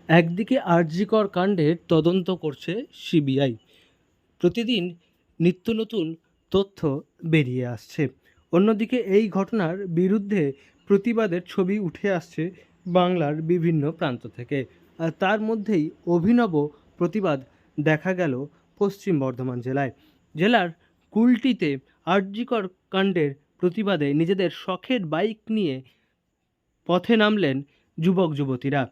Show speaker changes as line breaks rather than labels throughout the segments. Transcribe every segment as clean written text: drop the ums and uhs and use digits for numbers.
একদিকে আরজিকর কাণ্ডের তদন্ত করছে সিবিআই। প্রতিদিন নিত্য নতুন তথ্য বেরিয়ে আসছে। অন্যদিকে এই ঘটনার বিরুদ্ধে প্রতিবাদের ছবি উঠে আসছে বাংলার বিভিন্ন প্রান্ত থেকে। আর তার মধ্যেই অভিনব প্রতিবাদ দেখা গেল পশ্চিম বর্ধমান জেলার কুলটিতে আরজিকর কাণ্ডের প্রতিবাদে নিজেদের শখের বাইক নিয়ে পথে নামলেন যুবক যুবতীরা।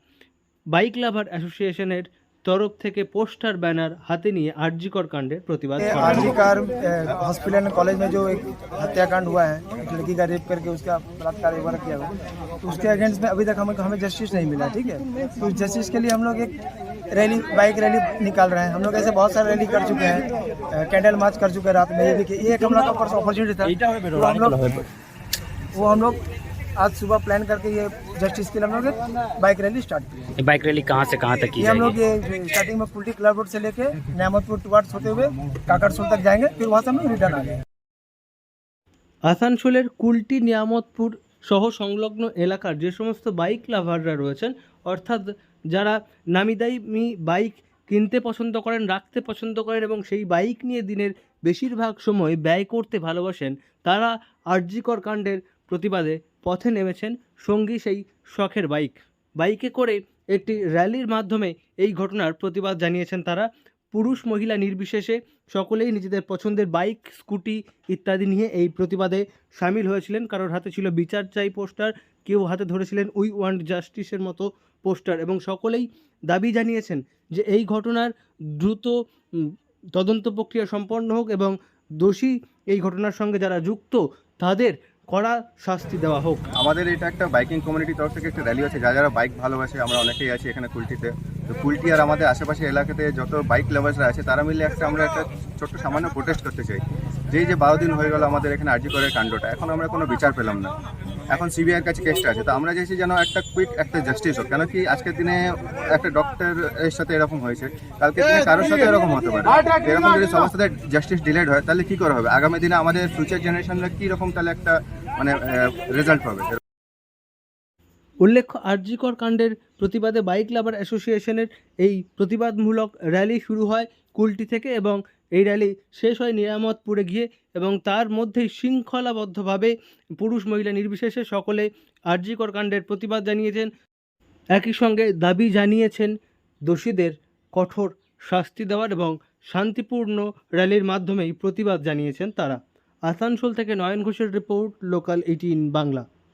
বাইক লাভার অ্যাসোসিয়েশনের তরফ থেকে পোস্টার ব্যানার हाथे निये आरजीकर कांडेर प्रतिबाद करा।
आरजीकर हॉस्पिटल कॉलेज में जो एक हत्याकांड हुआ है, एक लड़की का रेप करके उसका बलात्कार वगैरह किया हुआ, तो उसके अगेंस्ट में अभी तक हमें जस्टिस नहीं मिला। ठीक है, तो जस्टिस के लिए हम लोग एक रैली, बाइक रैली निकाल रहे हैं। हम लोग ऐसे बहुत सारे रैली कर चुके हैं, कैंडल मार्च कर चुके हैं रात में। ये देखिए, ये एक हम लोग का अपॉर्चुनिटी था, वो हम लोग आज सुबह प्लान करके ये जस्टिस के लिए हम लोग बाइक रैली स्टार्ट की।
बाइक रैली कहाँ से कहाँ तक की
ये हम लोग ये स्टार्टिंग में कुल्टी क्लब रोड से लेके नेमतपुर टुवार्ड्स होते हुए काकड़सोल तक जाएंगे, फिर वहाँ से हम लोग रिटर्न आ गए।
আসানসোলের কুলটি নিয়ামতপুর সহ সংলগ্ন এলাকার যে সমস্ত বাইক লাভাররা রয়েছেন, অর্থাৎ যারা নামিদামি বাইক কিনতে পছন্দ করেন, রাখতে পছন্দ করেন এবং সেই বাইক নিয়ে দিনের বেশিরভাগ সময় ব্যয় করতে ভালোবাসেন, তারা আরজিকর কাণ্ডের প্রতিবাদে পথে নেমেছেন সঙ্গী সেই শখের বাইকে করে একটি র্যালির মাধ্যমে এই ঘটনার প্রতিবাদ জানিয়েছেন তারা। পুরুষ মহিলা নির্বিশেষে সকলেই নিজেদের পছন্দের বাইক, স্কুটি ইত্যাদি নিয়ে এই প্রতিবাদে সামিল হয়েছিলেন। কারোর হাতে ছিল বিচার চাই পোস্টার, কেউ হাতে ধরেছিলেন উই ওয়ান্ট জাস্টিসের মতো পোস্টার, এবং সকলেই দাবি জানিয়েছেন যে এই ঘটনার দ্রুত তদন্ত প্রক্রিয়া সম্পন্ন হোক এবং দোষী এই ঘটনার সঙ্গে যারা যুক্ত তাদের কড়া শাস্তি দেওয়া হোক।
আমাদের এটা একটা বাইকিং কমিউনিটির তরফ থেকে একটা র্যালি আছে, যারা বাইক ভালোবাসে, আমরা অনেকেই আছি এখানে কুলটিতে। তো কুলটি আর আমাদের আশেপাশে এলাকাতে যত বাইক লাভার্সরা আছে তারা মিলে আমরা একটা ছোট্ট সামান্য প্রোটেস্ট করতে চাই। যেই যে 12 দিন হয়ে গেল আমাদের এখানে আরজিকরের কাণ্ডটা, এখন আমরা কোনো বিচার পেলাম না। এখন সিবিআইয়ের কাছে কেসটা আছে, তো আমরা চাইছি যেন একটা কুইক একটা জাস্টিস হোক। কেন কি আজকের দিনে একটা ডক্টরের সাথে এরকম হয়েছে, কালকের দিনে কারোর সাথে এরকম হতে পারে। এরকম যদি সবার সাথে জাস্টিস ডিলেড হয় তাহলে কি করা হবে? আগামী দিনে আমাদের ফিউচার জেনারেশনরা কীরকম তাহলে একটা রেজাল্ট পাবে।
উল্লেখ্য, আরজিকর কাণ্ডের প্রতিবাদে বাইক লাভার অ্যাসোসিয়েশনের এই প্রতিবাদমূলক র্যালি শুরু হয় কুলটি থেকে এবং এই র্যালি শেষ হয় নিয়ামতপুরে গিয়ে, এবং তার মধ্যেই শৃঙ্খলাবদ্ধভাবে পুরুষ মহিলা নির্বিশেষে সকলে আরজিকর কাণ্ডের প্রতিবাদ জানিয়েছেন। একই সঙ্গে দাবি জানিয়েছেন দোষীদের কঠোর শাস্তি দেওয়ার, এবং শান্তিপূর্ণ র্যালির মাধ্যমেই প্রতিবাদ জানিয়েছেন তারা। আসানসোল থেকে নয়ন ঘোষের রিপোর্ট, লোকাল 18 বাংলা।